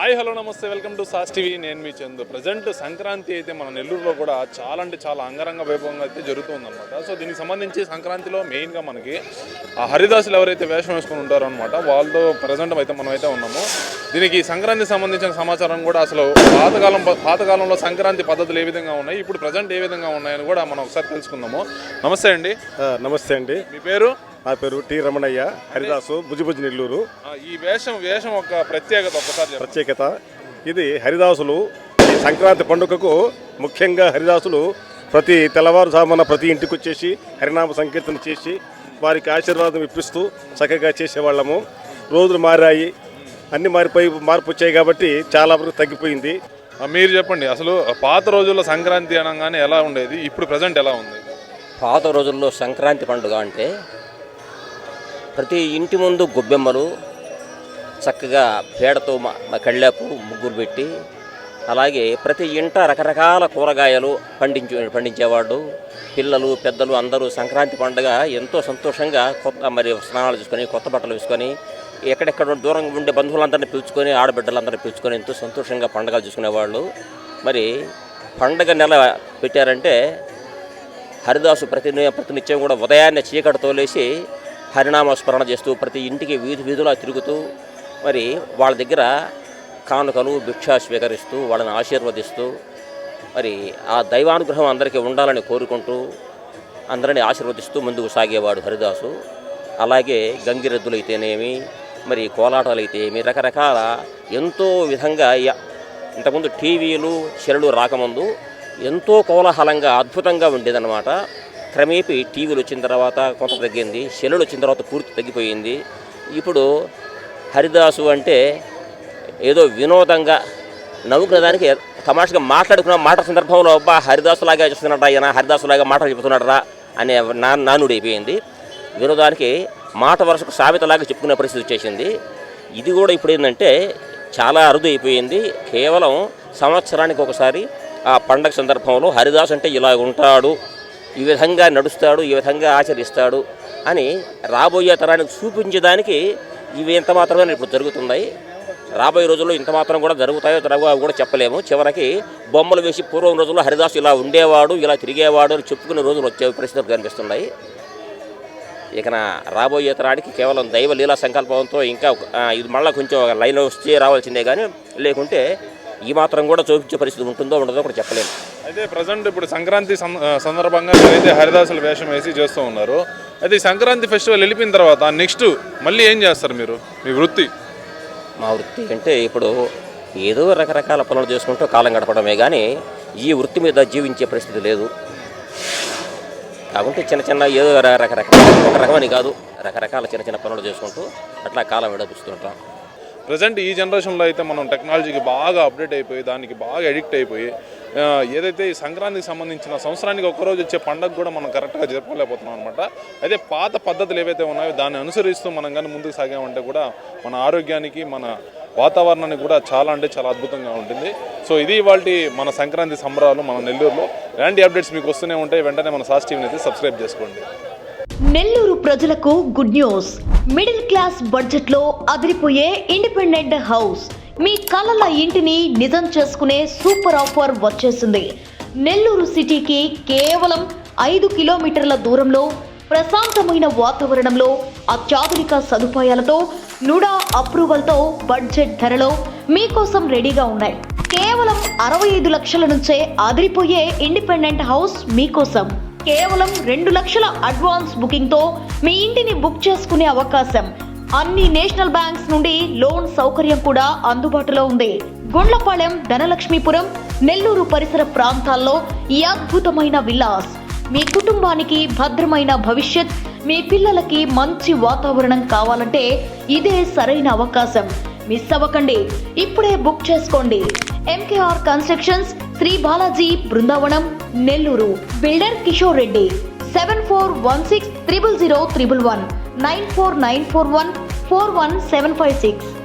Hi hello నమస్తే, welcome to sauce TV. నేను మీ Chandu. Present Sankranti అయితే మన నెల్లూరులో కూడా చాలా అంటే చాలా అంగరంగ వైభవంగా అయితే జరుగుతుందన్నమాట. సో దీనికి సంబంధించి సంక్రాంతిలో మెయిన్గా మనకి ఆ హరిదాసులు ఎవరైతే వేషం వేసుకుని ఉంటారో అనమాట, వాళ్ళతో ప్రజెంట్ అయితే మనం అయితే ఉన్నాము. దీనికి సంక్రాంతికి సంబంధించిన సమాచారం కూడా అసలు పాతకాలంలో సంక్రాంతి పద్ధతులు ఏ విధంగా ఉన్నాయి, ఇప్పుడు ప్రజెంట్ ఏ విధంగా ఉన్నాయని కూడా మనం ఒకసారి తెలుసుకుందాము. నమస్తే అండి. నమస్తే అండి. మీ పేరు? నా పేరు టి రమణయ్య, హరిదాసు, బుజ్జిబుజ్జి నెల్లూరు. ఈ వేషం ఒక ప్రత్యేకత ఒకసారి ప్రత్యేకత ఇది హరిదాసులు ఈ సంక్రాంతి పండుగకు ముఖ్యంగా హరిదాసులు ప్రతి తెల్లవారుజామున ప్రతి ఇంటికి వచ్చేసి హరినామ సంకీర్తన చేసి వారికి ఆశీర్వాదం ఇప్పిస్తూ చక్కగా చేసేవాళ్ళము. రోజులు మారాయి, అన్ని మార్పు వచ్చాయి కాబట్టి చాలా వరకు తగ్గిపోయింది. మీరు చెప్పండి, అసలు పాత రోజుల్లో సంక్రాంతి అనగానే ఎలా ఉండేది, ఇప్పుడు ప్రజెంట్ ఎలా ఉంది? పాత రోజుల్లో సంక్రాంతి పండుగ అంటే ప్రతి ఇంటి ముందు గొబ్బెమ్మలు, చక్కగా పేడతో కళ్ళాపు ముగ్గురు పెట్టి, అలాగే ప్రతి ఇంట రకరకాల కూరగాయలు పండించేవాడు. పిల్లలు పెద్దలు అందరూ సంక్రాంతి పండుగ ఎంతో సంతోషంగా స్నానాలు చేసుకొని, కొత్త బట్టలు వేసుకొని, ఎక్కడెక్కడ దూరంగా ఉండే బంధువులందరినీ పిలుచుకొని, ఆడబిడ్డలందరినీ పిలుచుకొని ఎంతో సంతోషంగా పండుగలు చూసుకునేవాళ్ళు. మరి పండుగ నెల పెట్టారంటే హరిదాసు ప్రతినిత్యం కూడా ఉదయాన్నే చీకటితో లేచి హరినామస్మరణ చేస్తూ ప్రతి ఇంటికి వీధులా తిరుగుతూ మరి వాళ్ళ దగ్గర కానుకలు భిక్ష స్వీకరిస్తూ వాళ్ళని ఆశీర్వదిస్తూ మరి ఆ దైవానుగ్రహం అందరికీ ఉండాలని కోరుకుంటూ అందరినీ ఆశీర్వదిస్తూ ముందుకు సాగేవాడు హరిదాసు. అలాగే గంగిరెద్దులు అయితేనేమి, మరి కోలాటాలు అయితేనేమి, రకరకాల ఎంతో విధంగా ఇంతకుముందు టీవీలు సెల్లులు రాకముందు ఎంతో కోలాహలంగా అద్భుతంగా ఉండేదన్నమాట. క్రమేపీ టీవీలు వచ్చిన తర్వాత కొంత తగ్గింది, సెల్లులు వచ్చిన తర్వాత పూర్తి తగ్గిపోయింది. ఇప్పుడు హరిదాసు అంటే ఏదో వినోదంగా నవ్వుకునేదానికి తమాషగా మాట్లాడుకున్న మాట సందర్భంలో అబ్బా హరిదాసులాగా చేస్తున్నాడు ఆయన, హరిదాసులాగా మాటలు చెబుతున్నాడు రా అనే నానుడి అయిపోయింది. వినోదానికి మాట వరుసకు సామెతలాగా చెప్పుకునే పరిస్థితి వచ్చేసింది. ఇది కూడా ఇప్పుడు ఏంటంటే చాలా అరుదు అయిపోయింది. కేవలం సంవత్సరానికి ఒకసారి ఆ పండగ సందర్భంలో హరిదాసు అంటే ఇలా ఉంటాడు, ఈ విధంగా నడుస్తాడు, ఈ విధంగా ఆచరిస్తాడు అని రాబోయే తరానికి చూపించడానికి ఇవి ఎంత మాత్రమే ఇప్పుడు జరుగుతున్నాయి. రాబోయే రోజుల్లో ఇంత మాత్రం కూడా జరుగుతాయో జరగవో కూడా చెప్పలేము. చివరికి బొమ్మలు వేసి పూర్వం రోజుల్లో హరిదాసు ఇలా ఉండేవాడు, ఇలా తిరిగేవాడు అని చెప్పుకునే రోజులు వచ్చే పరిస్థితులు కనిపిస్తున్నాయి. ఇక రాబోయే తరానికి కేవలం దైవ లీలా సంకల్పంతో ఇంకా ఇది మళ్ళీ కొంచెం లైన్ వచ్చి రావాల్సిందే, కానీ లేకుంటే ఈ మాత్రం కూడా చూపించే పరిస్థితి ఉంటుందో ఉండదో కూడా చెప్పలేము. అయితే ప్రజెంట్ ఇప్పుడు సంక్రాంతి సందర్భంగా మీరైతే హరిదాసుల వేషం వేసి చేస్తూ ఉన్నారు. అయితే ఈ సంక్రాంతి ఫెస్టివల్ వెళ్ళిపోయిన తర్వాత నెక్స్ట్ మళ్ళీ ఏం చేస్తారు మీరు, మీ వృత్తి? మా వృత్తి అంటే ఇప్పుడు ఏదో రకరకాల పనులు చేసుకుంటూ కాలం గడపడమే, కానీ ఈ వృత్తి మీద జీవించే పరిస్థితి లేదు. కాబట్టి చిన్న ఏదో ఒక రకమని కాదు, రకరకాల చిన్న పనులు చేసుకుంటూ అట్లా కాలం విడపిస్తుంటాం. ప్రజెంట్ ఈ జనరేషన్లో అయితే మనం టెక్నాలజీకి బాగా అప్డేట్ అయిపోయి దానికి బాగా ఎడిక్ట్ అయిపోయి ఏదైతే ఈ సంక్రాంతికి సంబంధించిన సంవత్సరానికి ఒక్కరోజు వచ్చే పండుగ కూడా మనం కరెక్ట్గా జరుపుకోలేకపోతున్నాం అనమాట. అయితే పాత పద్ధతులు ఏవైతే ఉన్నాయో దాన్ని అనుసరిస్తూ మనం కానీ ముందుకు సాగామంటే కూడా మన ఆరోగ్యానికి మన వాతావరణానికి కూడా చాలా అంటే చాలా అద్భుతంగా ఉంటుంది. సో ఇది ఇవాళ మన సంక్రాంతి సంబరాలు మన నెల్లూరులో. ఇలాంటి అప్డేట్స్ మీకు వస్తూనే ఉంటాయి. వెంటనే మన సాస్ టీవీని అయితే సబ్స్క్రైబ్ చేసుకోండి. నెల్లూరు ప్రజలకు good news. Middle class budget లో అదిరిపోయే ఇండిపెండెంట్ హౌస్, మీ కలల ఇంటిని నిజం చేసుకునే సూపర్ ఆఫర్ వచ్చేసింది. నెల్లూరు సిటీకి కేవలం 5 కిలోమీటర్ల దూరంలో ప్రశాంతమైన వాతావరణంలో అత్యాధునిక సదుపాయాలతో నుడా అప్రూవల్తో బడ్జెట్ ధరలో మీకోసం రెడీగా ఉన్నాయి. కేవలం 65 లక్షల నుంచే అదిరిపోయే ఇండిపెండెంట్ హౌస్ మీకోసం. కేవలం 2 లక్షల అడ్వాన్స్ బుకింగ్ తో మీ ఇంటిని బుక్ చేసుకునే అవకాశం. అన్ని నేషనల్ బ్యాంక్స్ నుండి లోన్ సౌకర్యం కూడా అందుబాటులో ఉంది. గుండ్లపాలెం, ధనలక్ష్మీపురం, నెల్లూరు పరిసర ప్రాంతాల్లో ఈ అద్భుతమైన విల్లాస్ మీ కుటుంబానికి భద్రమైన భవిష్యత్, మీ పిల్లలకి మంచి వాతావరణం కావాలంటే ఇదే సరైన అవకాశం. మిస్ అవ్వకండి, ఇప్పుడే బుక్ చేసుకోండి. MKR constructions, Sri Balaji, Brindavanam, Nellore. Builder Kishore Reddy. 7416 000 111 94941 41756.